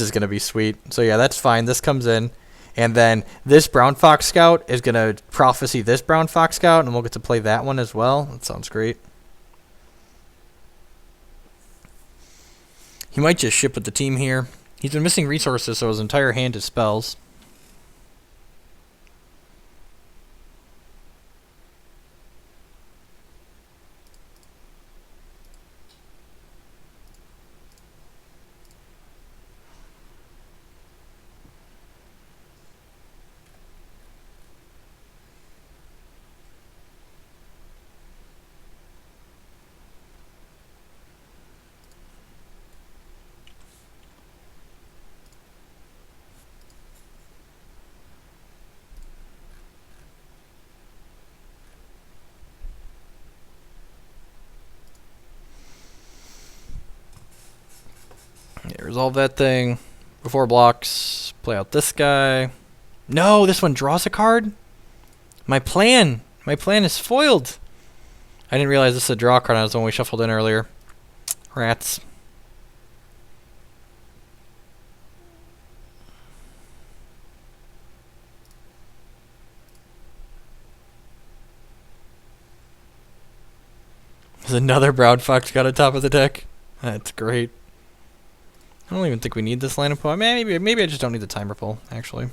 is going to be sweet. So yeah, that's fine. This comes in. And then this Brown Fox Scout is going to prophecy this Brown Fox Scout, and we'll get to play that one as well. That sounds great. He might just ship with the team here. He's been missing resources, so his entire hand is spells. Yeah, resolve that thing. Before blocks, play out this guy. No, this one draws a card? My plan is foiled. I didn't realize this is a draw card. That was the one we shuffled in earlier. Rats. There's another Brown Fox got on top of the deck. That's great. I don't even think we need this line of pull. Maybe I just don't need the timer pull, actually.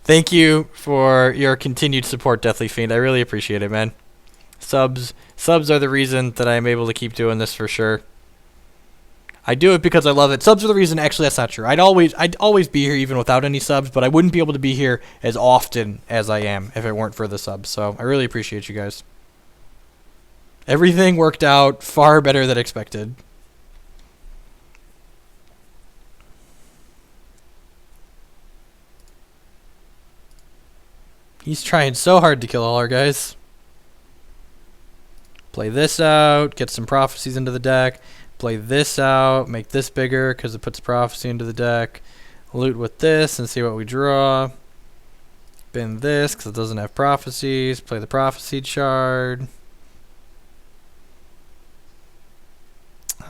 Thank you for your continued support, Deathly Fiend. I really appreciate it, man. Subs are the reason that I'm able to keep doing this for sure. I do it because I love it. Subs are the reason. Actually, that's not true. I'd always be here even without any subs, but I wouldn't be able to be here as often as I am if it weren't for the subs. So I really appreciate you guys. Everything worked out far better than expected. He's trying so hard to kill all our guys. Play this out, get some prophecies into the deck. Play this out, make this bigger because it puts prophecy into the deck. Loot with this and see what we draw. Bin this because it doesn't have prophecies. Play the prophecy shard.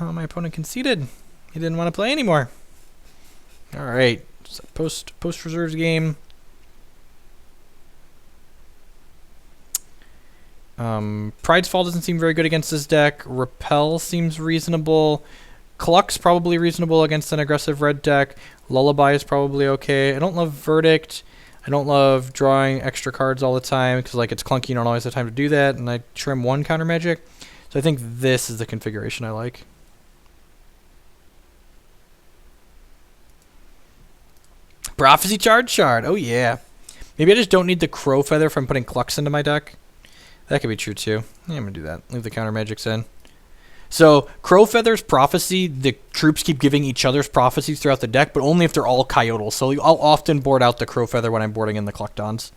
Oh, my opponent conceded. He didn't want to play anymore. Alright, so post reserves game. Pride's Fall doesn't seem very good against this deck. Repel seems reasonable. Cluck's probably reasonable against an aggressive red deck. Lullaby is probably okay. I don't love Verdict. I don't love drawing extra cards all the time because like it's clunky. You don't always have time to do that. And I trim one counter magic. So I think this is the configuration I like. Prophecy Charge Shard. Oh yeah. Maybe I just don't need the Crow Feather from putting Clucks into my deck. That could be true too. Yeah, I'm going to do that. Leave the counter magics in. So, Crow Feather's prophecy, the troops keep giving each other's prophecies throughout the deck, but only if they're all Coyotle. So I'll often board out the Crow Feather when I'm boarding in the Cluckdons.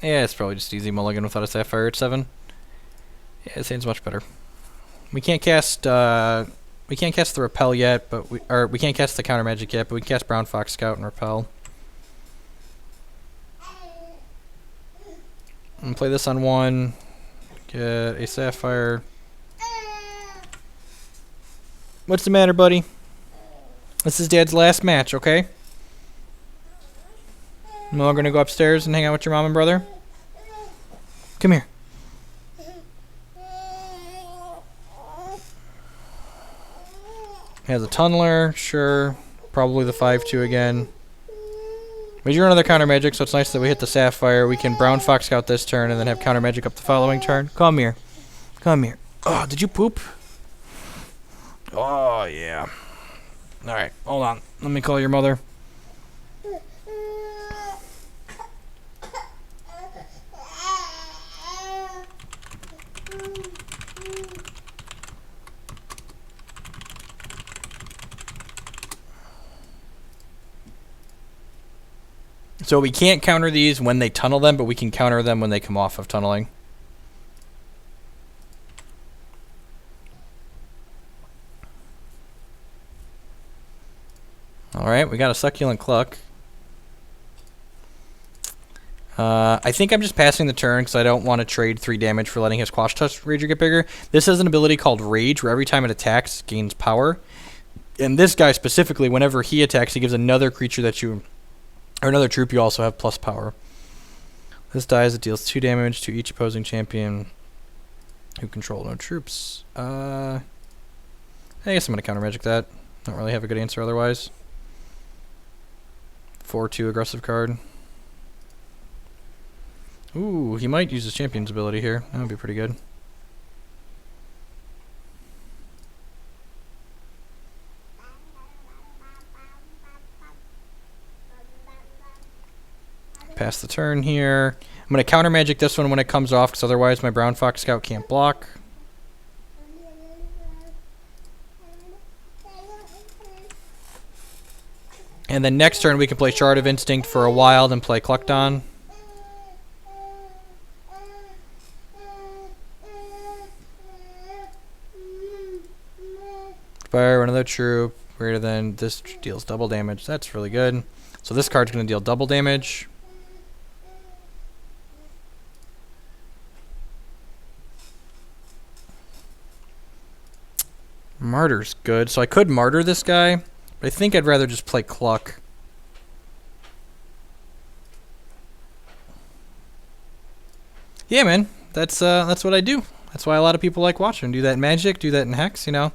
Yeah, it's probably just easy mulligan without a Sapphire at 7. Yeah, it seems much better. We can't cast the Repel yet, but we can't cast the counter magic yet, but we can cast Brown Fox Scout and Repel. I'm gonna play this on 1. Get a Sapphire. What's the matter, buddy? This is Dad's last match, okay? We're gonna go upstairs and hang out with your mom and brother. Come here. He has a Tunneler, sure. Probably the 5-2 again. We drew another counter magic, so it's nice that we hit the Sapphire. We can Brown Fox Scout this turn and then have counter magic up the following turn. Come here. Come here. Oh, did you poop? Oh, yeah. Alright, hold on. Let me call your mother. So we can't counter these when they tunnel them, but we can counter them when they come off of tunneling. Alright, we got a Succulent Cluck. I think I'm just passing the turn because I don't want to trade 3 damage for letting his Quash Touch Rager get bigger. This has an ability called Rage, where every time it attacks, it gains power. And this guy specifically, whenever he attacks, he gives another creature that you... or another troop you also have plus power. This dies, it deals 2 damage to each opposing champion who control no troops. I guess I'm going to counter magic that. Don't really have a good answer otherwise. 4-2 aggressive card. Ooh, he might use his champion's ability here. That would be pretty good. Pass the turn here. I'm going to counter magic this one when it comes off, because otherwise my Brown Fox Scout can't block. And then next turn we can play Shard of Instinct for a wild and play Cluckdon. Fire another troop greater than this deals double damage. That's really good. So this card's going to deal double damage. Martyr's good. So I could martyr this guy, but I think I'd rather just play Cluck. Yeah, man. That's what I do. That's why a lot of people like watching. Do that in Magic, do that in Hex, you know.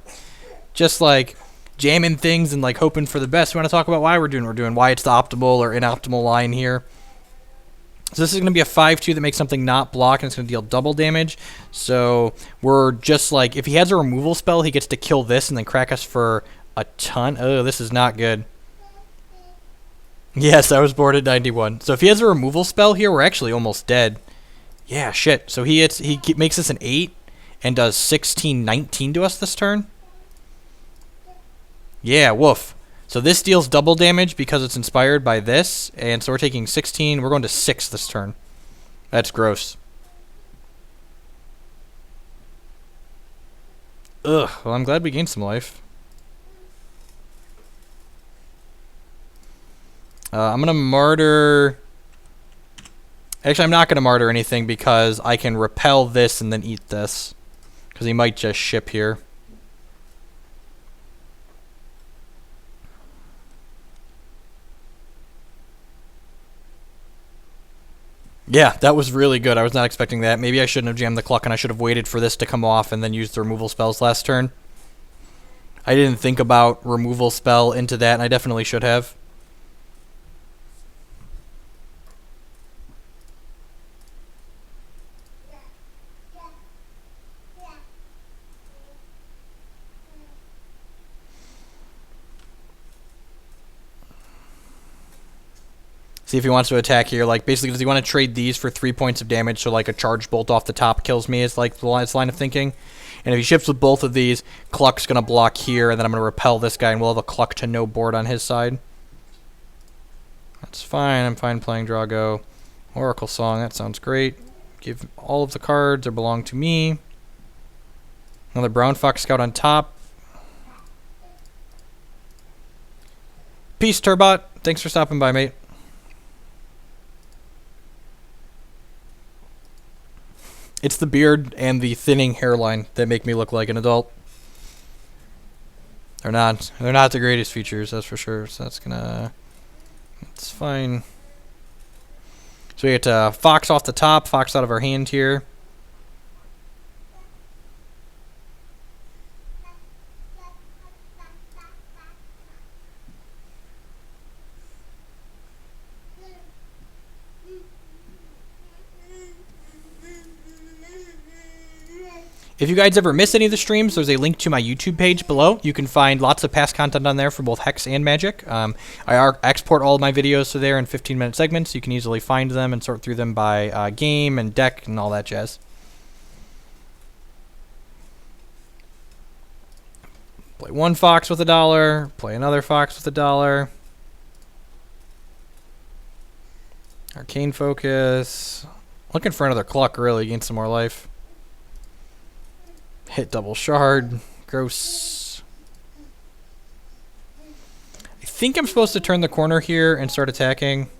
Just like jamming things and like hoping for the best. We want to talk about why we're doing what we're doing, why it's the optimal or inoptimal line here. So this is going to be a 5-2 that makes something not block, and it's going to deal double damage. So we're just like, if he has a removal spell, he gets to kill this and then crack us for a ton. Oh, this is not good. Yes, I was bored at 91. So if he has a removal spell here, we're actually almost dead. Yeah, shit. So he makes us an 8 and does 16-19 to us this turn. Yeah, woof. So this deals double damage because it's inspired by this, and so we're taking 16. We're going to 6 this turn. That's gross. Ugh, well, I'm glad we gained some life. I'm going to martyr... Actually, I'm not going to martyr anything because I can repel this and then eat this. Because he might just ship here. Yeah, that was really good. I was not expecting that. Maybe I shouldn't have jammed the Cluck, and I should have waited for this to come off and then used the removal spells last turn. I didn't think about removal spell into that, and I definitely should have. See if he wants to attack here. Like, basically, does he want to trade these for 3 points of damage so, like, a charge bolt off the top kills me is, like, the line of thinking? And if he shifts with both of these, Cluck's going to block here, and then I'm going to repel this guy, and we'll have a Cluck to no board on his side. That's fine. I'm fine playing Drago. Oracle Song, that sounds great. Give all of the cards that belong to me. Another Brown Fox Scout on top. Peace, Turbot. Thanks for stopping by, mate. It's the beard and the thinning hairline that make me look like an adult. They're not the greatest features, that's for sure. So it's fine. So we get Fox off the top, Fox out of our hand here. If you guys ever miss any of the streams, there's a link to my YouTube page below. You can find lots of past content on there for both Hex and Magic. I export all of my videos to there in 15-minute segments. You can easily find them and sort through them by game and deck and all that jazz. Play one fox with $1. Play another fox with $1. Arcane Focus. Looking for another Cluck, really, gain some more life. Hit double shard. Gross. I think I'm supposed to turn the corner here and start attacking.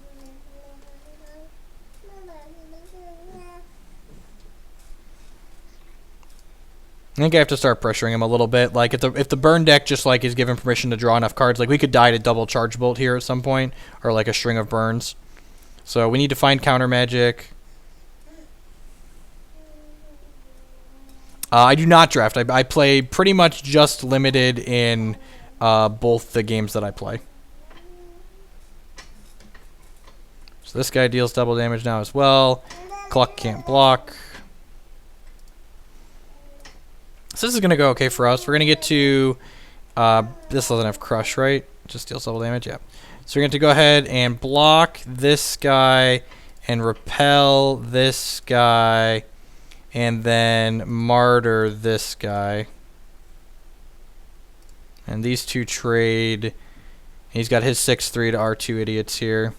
I think I have to start pressuring him a little bit. Like if the burn deck just like is given permission to draw enough cards, like we could die to double charge bolt here at some point, or like a string of burns. So we need to find counter magic. I do not draft. I play pretty much just limited in both the games that I play. So this guy deals double damage now as well. Cluck can't block. So this is going to go okay for us. We're going to get to... this doesn't have crush, right? Just deals double damage, yeah. So we're going to go ahead and block this guy and repel this guy. And then martyr this guy. And these two trade. He's got his 6/3 to our two idiots here.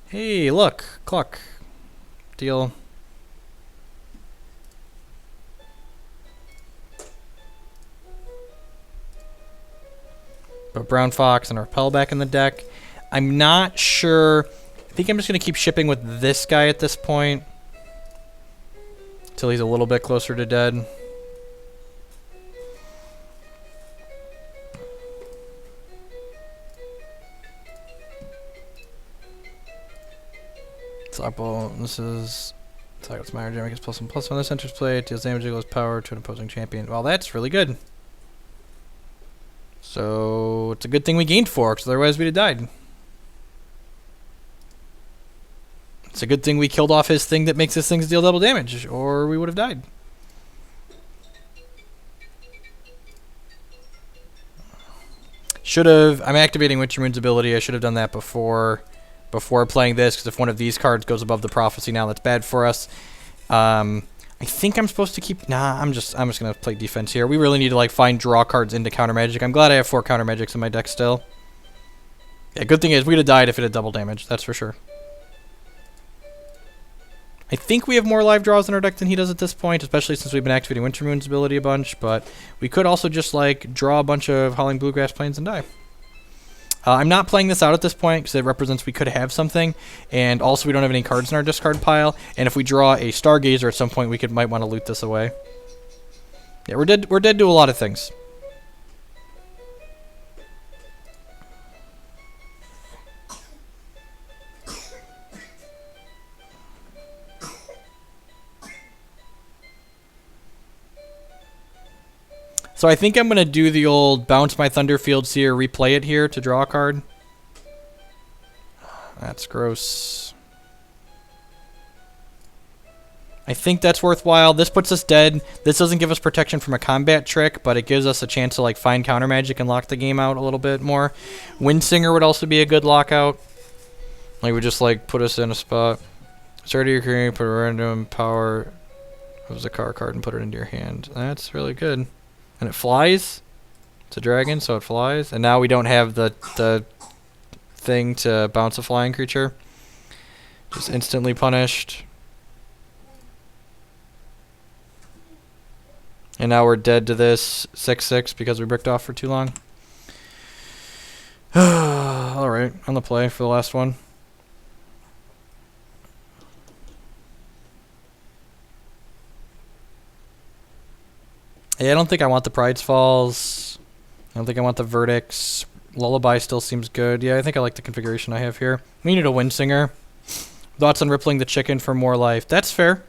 Hey, look. Cluck. Deal. Put Brown Fox and Repel back in the deck. I'm not sure. I think I'm just going to keep shipping with this guy at this point. Till he's a little bit closer to dead. Slapball. This is target's minor damage gets +1/+1. This enters play. It deals damage equals power to an opposing champion. Well, that's really good. So it's a good thing we gained 4, because otherwise we'd have died. It's a good thing we killed off his thing that makes his things deal double damage, or we would have died. Should have... I'm activating Witcher Moon's ability. I should have done that before playing this, because if one of these cards goes above the Prophecy now, that's bad for us. I think I'm supposed to keep... Nah, I'm just going to play defense here. We really need to like find draw cards into counter magic. I'm glad I have 4 counter magics in my deck still. Yeah, good thing is we'd have died if it had double damage, that's for sure. I think we have more live draws in our deck than he does at this point, especially since we've been activating Winter Moon's ability a bunch, but we could also just like draw a bunch of Howling Bluegrass Plains and die. I'm not playing this out at this point because it represents we could have something, and also we don't have any cards in our discard pile, and if we draw a Stargazer at some point, we might want to loot this away. Yeah, we're dead to a lot of things. So I think I'm going to do the old bounce my Thunderfield Seer, replay it here to draw a card. That's gross. I think that's worthwhile. This puts us dead. This doesn't give us protection from a combat trick, but it gives us a chance to like find counter magic and lock the game out a little bit more. Windsinger would also be a good lockout. Like would just like put us in a spot. Start your career, put a random power of the card and put it into your hand. That's really good. And it flies. It's a dragon, so it flies. And now we don't have the thing to bounce a flying creature. Just instantly punished. And now we're dead to this 6/6 because we bricked off for too long. Alright, on the play for the last one. Yeah, I don't think I want the Pride's Falls. I don't think I want the Verdicts. Lullaby still seems good. Yeah, I think I like the configuration I have here. We need a Windsinger. Thoughts on rippling the chicken for more life. That's fair.